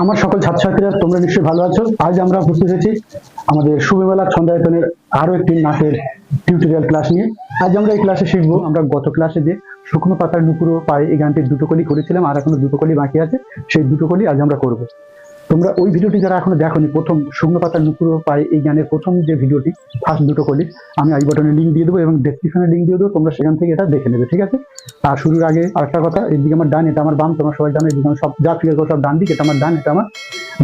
আমার সকল ছাত্রছাত্রীরা তোমরা নিশ্চয়ই ভালো আছো। আজ আমরা উপস্থিত হয়েছি আমাদের শুভবেলা ছন্দায়তনের আরো একটি নাচের টিউটোরিয়াল ক্লাস নিয়ে। আজ আমরা এই ক্লাসে শিখবো, আমরা গত ক্লাসে যে শুকনো পাতার নুপুরো পায়ে এই গানটির দুটো কলি করেছিলাম, আর এখনো দুটো কলি বাকি আছে, সেই দুটো কলি আজ আমরা করব। তোমরা ওই ভিডিওটি যারা এখনো দেখোনি, প্রথম শুকনো পাতার নুপুরো পায়ে এই গানের প্রথম যে ভিডিওটি, ফার্স্ট দুটো কলি, আমি আই বাটনে লিঙ্ক দিয়ে দেবো এবং ডেসক্রিপশনে লিঙ্ক দিয়ে দেবো, তোমরা সেখান থেকে এটা দেখে নেবে, ঠিক আছে? আর শুরুর আগে আরেকটা কথা, এদিকে আমার ডান, এটা আমার বাম, তোমরা সবাই জানো, এদিকে সব যা ফিগার করো সব ডান দিক, এটা আমার ডান, এটা আমার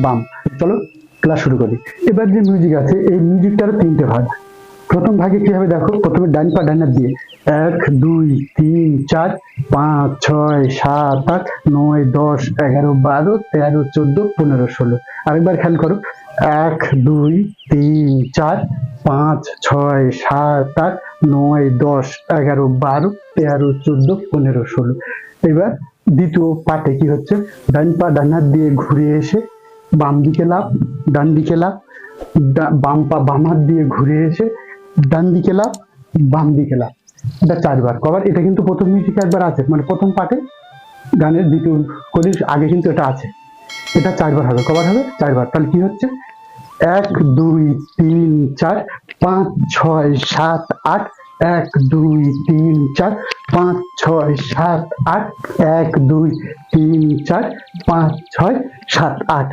বাম। চলো ক্লাস শুরু করি। এবার যে মিউজিক আছে, এই মিউজিকটার তিনটে ভাগ। প্রথম ভাগে কি হবে দেখো, প্রথমে ডান পা ডান হাত দিয়ে 1 2 3 4 5 6 7 8 9 10 11 12 13 14 15 16। আরেকবার খেয়াল করো, 1 2 3 4 5 6 7 8 9 10 11 12 13 14 15 16। এবার দ্বিতীয় পাটে কি হচ্ছে, ডান পা ডান হাত দিয়ে ঘুরে এসে বাম দিকে লাফ, ডান দিকে লাফ, বাম পা বাম হাত দিয়ে ঘুরে এসে ডান দিকে লাফ, বাম দিকে লাফ। এটা 4 বার কবার। এটা কিন্তু প্রথম মিউজিকে একবার আছে, মানে প্রথম পার্টে গানের দ্বিতীয় কলির আগে কিন্তু এটা আছে। এটা 4 বার হবে। কবার হবে? 4 বার। তাহলে কি হচ্ছে, 1 2 3 4 5 6 7 8 1 2 3 4 5 6 7 8 1 2 3 4 5 6 7 8।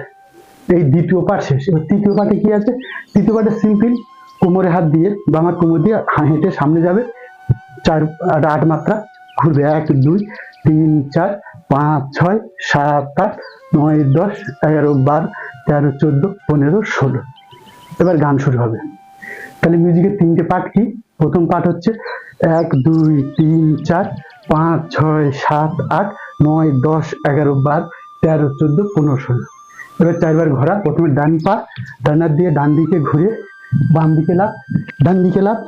এই দ্বিতীয় পার্ট শেষ। এবার তৃতীয় পার্টে কি আছে, তৃতীয় পার্টে সিম্পল কোমরে হাত দিয়ে বা আমার কোমর দিয়ে হেঁটে সামনে যাবে, 8 মাত্রা ঘুরবে, 1 2 3 4 5 6 7 8 9 10 11 12 13 14 15 16। এবার গান শুরু হবে। তাহলে মিউজিকের তিনটে পার্ট কি, প্রথম পার্ট হচ্ছে 1 2 3 4 5 6 7 8 9 10 11 12 13 14 15 16। এবার 4 বার ঘোরা। প্রথমে ডান পা ডান হাত দিয়ে ডান দিকে ঘুরে বাম দিকে লাফ, ডান দিকে লাফ,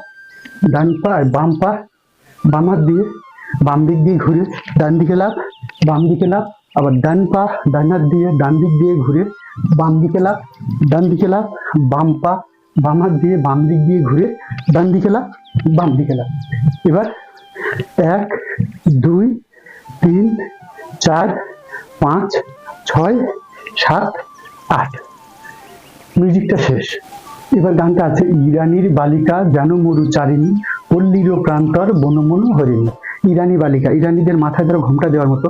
ডান পা বাম পা বাম হাত দিয়ে বাম দিক দিয়ে ঘুরে ডান দিকে লাফ, বাম দিকে লাফ, আবার ডান পা ডান হাত দিয়ে ডান দিক দিয়ে ঘুরে বাম দিকে লাফ, ডান দিকে লাফ, বাম পা বাম হাত দিয়ে বাম দিক দিয়ে ঘুরে ডান দিকে লাফ, বাম দিকে লাফ। এবার 1 2 3 4 5 6 7 8। মিউজিকটা শেষ। এবার গানটা আছে, ইরানির বালিকা যেন মরুচারিণী, পল্লীর প্রান্তর বনমন হরিণী। ইরানি বালিকা, ইরানিদের মাথায় ধরো ঘোমটা দেওয়ার মতো,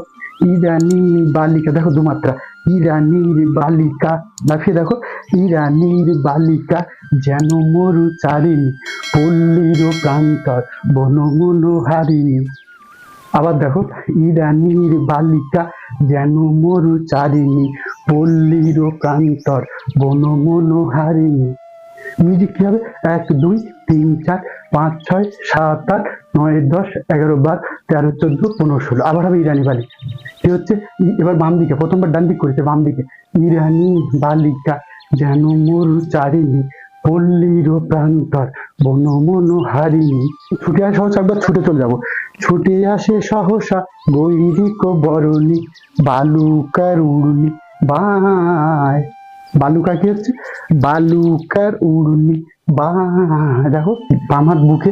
ইরানি বালিকা, দেখো দুমাত্রা, ইরানির বালিকা, লাফিয়ে দেখো, ইরানির বালিকা যেন মরুচারিণী, পল্লীর প্রান্তর বনমন হারিণী। আবার দেখো, ইরানির বালিকা যেন মরুচারিণী, পল্লীর প্রান্তর বনমন হারিণী। মিউজিক কি হবে, 1 2 3 4 5 6 7 8 9 10 11 12 13 14 15 16। আবার হবে ইরানি বালিকা। কি হচ্ছে, এবার বাম দিকে, প্রথমবার ডান দিক করেছে, বাম দিকে, ইরানি বালিকা যেন মরুচারিণী, পল্লীর প্রান্তর বনমন হারিণী। ছুটে আসে সহসা, একবার ছুটে চলে যাবো, ছুটে আসে সহসা গৈরিক বরণী, বালুকার উড়নি বায়। বালুকা কি হচ্ছে, বালুকার উড়নি বায়। দেখো বাম হাত বুকে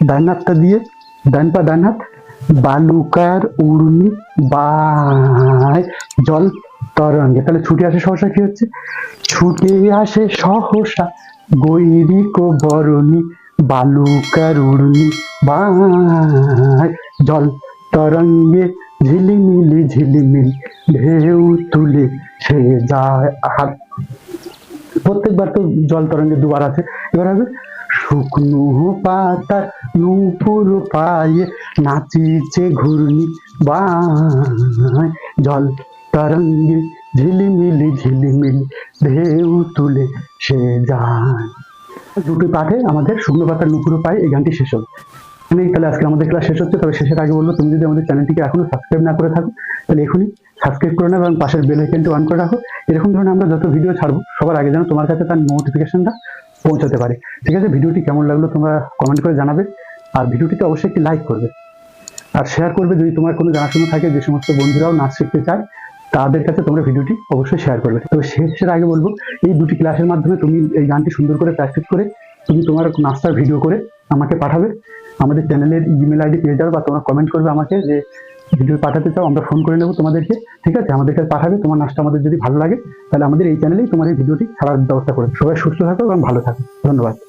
ডান হাতটা দিয়ে, ডান পা ডান হাত, বালুকার উড়নি বায় জল তরঙ্গে। তাহলে ছুটে আসে সহসা কি হচ্ছে, ছুটে আসে সহসা গৈরিক বরণী, বালুকার উড়নি বায় জল তরঙ্গে, ঝিলিমিলি ঝিলিমিলি ঢেউ তুলে সে যায়। আর প্রত্যেকবার তো জল তরঙ্গে দুবার আছে। এবার হবে, শুকনো পাতার নূপুর পায়ে নাচিছে ঘূর্ণি বায়, জল তরঙ্গে ঝিলিমিলি ঝিলিমিলি ঢেউ তুলে সে যায়। দুটো পাঠে আমাদের শুকনো পাতার নূপুর পায়ে এই গানটি শেষ হবে। তাহলে আজকে আমাদের ক্লাস শেষ হচ্ছে। তবে শেষের আগে বলবো, তুমি যদি আমাদের চ্যানেলটিকে এখনো সাবস্ক্রাইব না করে থাকো, তাহলে এখনই সাবস্ক্রাইব করে নেবে এবং পাশের বেল আইকনটি অন করে রাখো। এরকম ধরনের আমরা যত ভিডিও ছাড়বো সবার আগে যেন তোমার কাছে তার নোটিফিকেশনটা পৌঁছাতে পারে। ঠিক আছে? ভিডিওটি কেমন লাগলো তোমরা কমেন্ট করে জানাবে, আর ভিডিওটিতে অবশ্যই একটি লাইক করবে আর শেয়ার করবে। যদি তোমার কোনো জানাশোনা থাকে, যে সমস্ত বন্ধুরাও নাচ শিখতে চায়, তাদের কাছে তোমরা ভিডিওটি অবশ্যই শেয়ার করবে। তবে শেষের আগে বলবো, এই দুটি ক্লাসের মাধ্যমে তুমি এই গানটি সুন্দর করে প্র্যাকটিস করে তুমি তোমার নাচটার ভিডিও করে আমাকে পাঠাবে। আমাদের চ্যানেলের ইমেল আইডি পেয়ে যাবে, বা তোমরা কমেন্ট করবে আমাকে যে ভিডিও পাঠাতে চাও আমরা ফোন করে নেবো তোমাদেরকে, ঠিক আছে? আমাদের কাছে পাঠাবে, তোমার নাচটা আমাদের যদি ভালো লাগে তাহলে আমাদের এই চ্যানেলেই তোমার এই ভিডিওটি ছাড়ার ব্যবস্থা করে। সবাই সুস্থ থাকো এবং ভালো থাকো, ধন্যবাদ।